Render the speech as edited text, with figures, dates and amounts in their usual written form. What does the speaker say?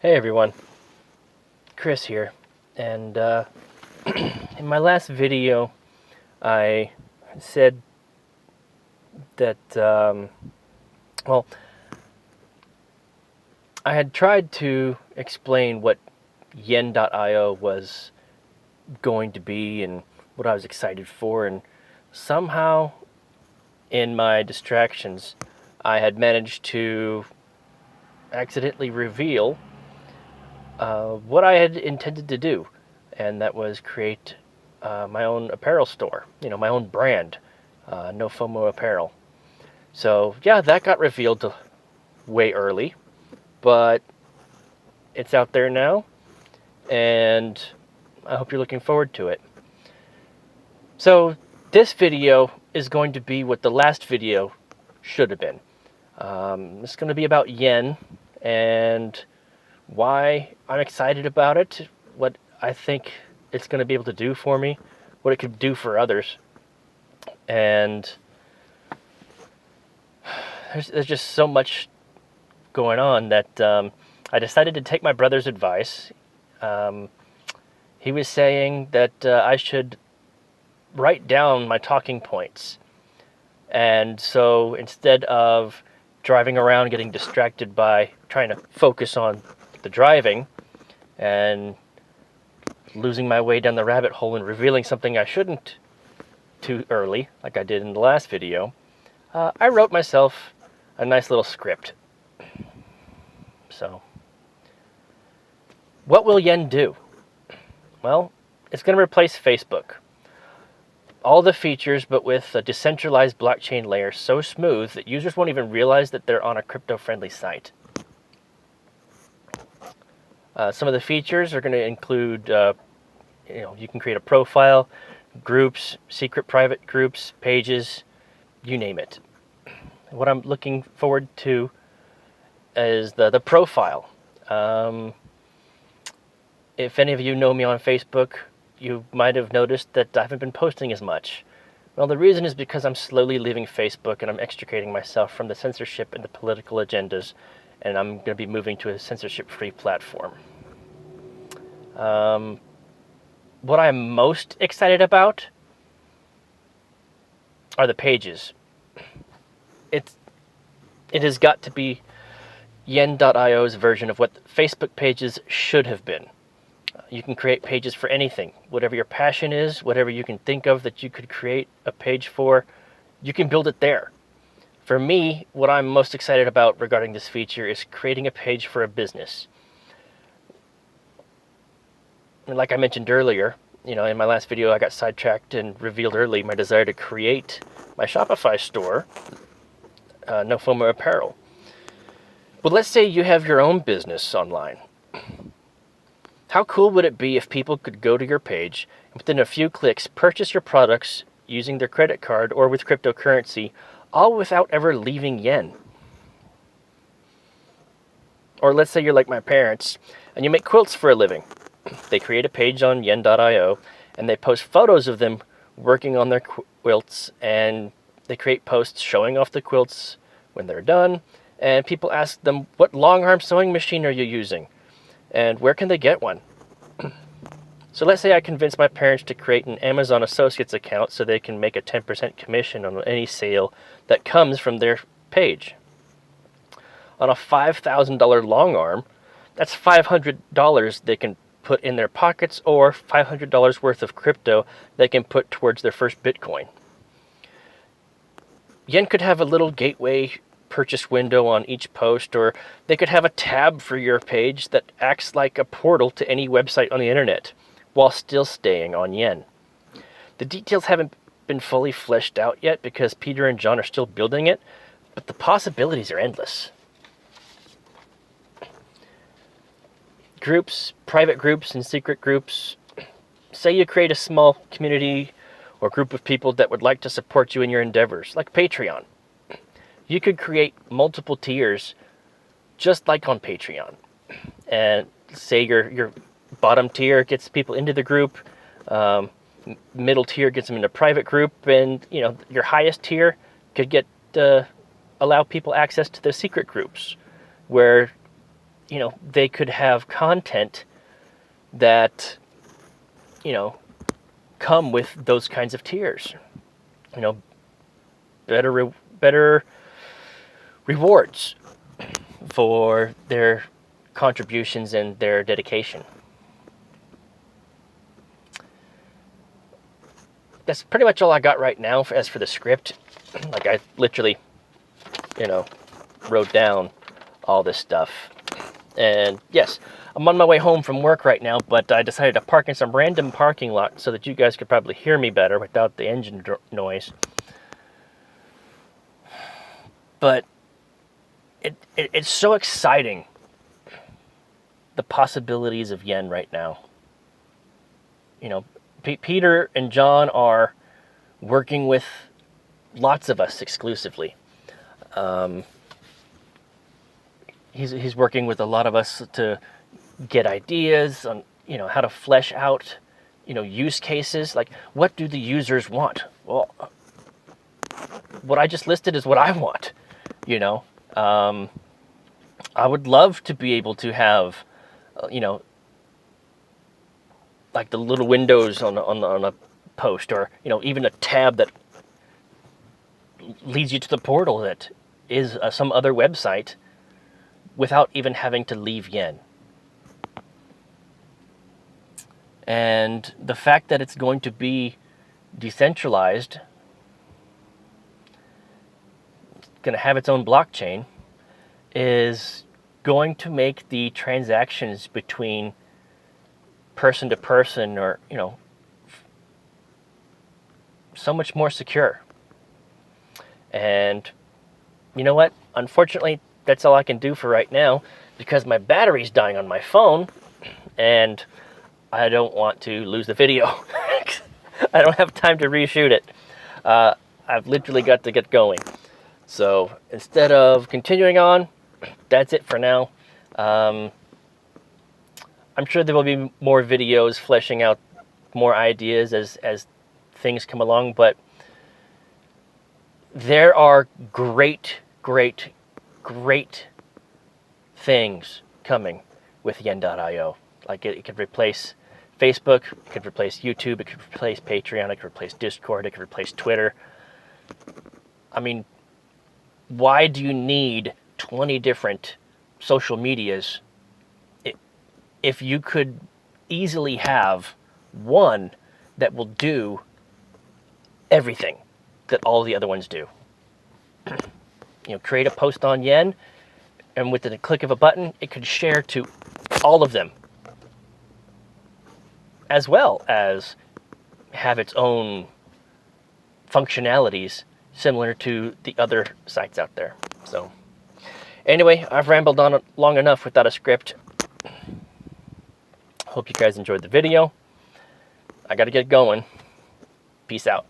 Hey everyone, Chris here, and in my last video I said that, well, I had tried to explain what yen.io was going to be and what I was excited for, and somehow in my distractions I had managed to accidentally reveal what I had intended to do, and that was create my own apparel store, my own brand, No FOMO Apparel. So yeah, that got revealed way early, but it's out there now, and I hope you're looking forward to it. So this video is going to be what the last video should have been. It's going to be about yen and why I'm excited about it, what I think it's going to be able to do for me, what it could do for others. And there's just so much going on that I decided to take my brother's advice. He was saying that I should write down my talking points. And so instead of driving around getting distracted by trying to focus on the driving and losing my way down the rabbit hole and revealing something I shouldn't too early, like I did in the last video, I wrote myself a nice little script. So, what will yen do? Well, it's going to replace Facebook. All the features, but with a decentralized blockchain layer so smooth that users won't even realize that they're on a crypto-friendly site. Some of the features are going to include, you can create a profile, groups, secret private groups, pages, you name it. What I'm looking forward to is the profile. If any of you know me on Facebook, you might have noticed that I haven't been posting as much. Well, the reason is because I'm slowly leaving Facebook and I'm extricating myself from the censorship and the political agendas, and I'm going to be moving to a censorship-free platform. What I'm most excited about are the pages. It has got to be yen.io's version of what Facebook pages should have been. You can create pages for anything. Whatever your passion is, whatever you can think of that you could create a page for, you can build it there. For me, what I'm most excited about regarding this feature is creating a page for a business. And like I mentioned earlier, in my last video I got sidetracked and revealed early my desire to create my Shopify store, No FOMO Apparel. Well, let's say you have your own business online. How cool would it be if people could go to your page and within a few clicks purchase your products using their credit card or with cryptocurrency, all without ever leaving yen? Or let's say you're like my parents and you make quilts for a living. They create a page on yen.io and they post photos of them working on their quilts, and they create posts showing off the quilts when they're done, and people ask them, what long arm sewing machine are you using? And where can they get one? So let's say I convince my parents to create an Amazon Associates account so they can make a 10% commission on any sale that comes from their page. On a $5,000 long arm, that's $500 they can put in their pockets, or $500 worth of crypto they can put towards their first Bitcoin. Yen could have a little gateway purchase window on each post, or they could have a tab for your page that acts like a portal to any website on the internet while still staying on yen. The details haven't been fully fleshed out yet because Peter and John are still building it, but the possibilities are endless. Groups, private groups and secret groups. Say you create a small community or group of people that would like to support you in your endeavors, like Patreon. You could create multiple tiers, just like on Patreon. And say your bottom tier gets people into the group, middle tier gets them into private group, and your highest tier could get allow people access to the secret groups, where they could have content that, come with those kinds of tiers. Better rewards for their contributions and their dedication. That's pretty much all I got right now as for the script. Like, I literally, wrote down all this stuff. And yes, I'm on my way home from work right now, but I decided to park in some random parking lot so that you guys could probably hear me better without the engine noise. But it's so exciting, the possibilities of yen right now. Peter and John are working with lots of us exclusively. He's working with a lot of us to get ideas on, how to flesh out, use cases. Like, what do the users want? Well, what I just listed is what I want. I would love to be able to have, like the little windows on a post, or even a tab that leads you to the portal that is some other website, without even having to leave yen. And the fact that it's going to be decentralized, going to have its own blockchain, is going to make the transactions between person to person, or so much more secure. And you know what? Unfortunately, that's all I can do for right now, because my battery's dying on my phone, and I don't want to lose the video. I don't have time to reshoot it. I've literally got to get going. So instead of continuing on, that's it for now. I'm sure there will be more videos fleshing out more ideas as things come along, but there are great things coming with yen.io. Like, it could replace Facebook, it could replace YouTube, it could replace Patreon, it could replace Discord, it could replace Twitter. I mean, why do you need 20 different social medias if you could easily have one that will do everything that all the other ones do? Create a post on yen, and with the click of a button, it could share to all of them, as well as have its own functionalities similar to the other sites out there. So anyway, I've rambled on long enough without a script. Hope you guys enjoyed the video. I gotta get going. Peace out.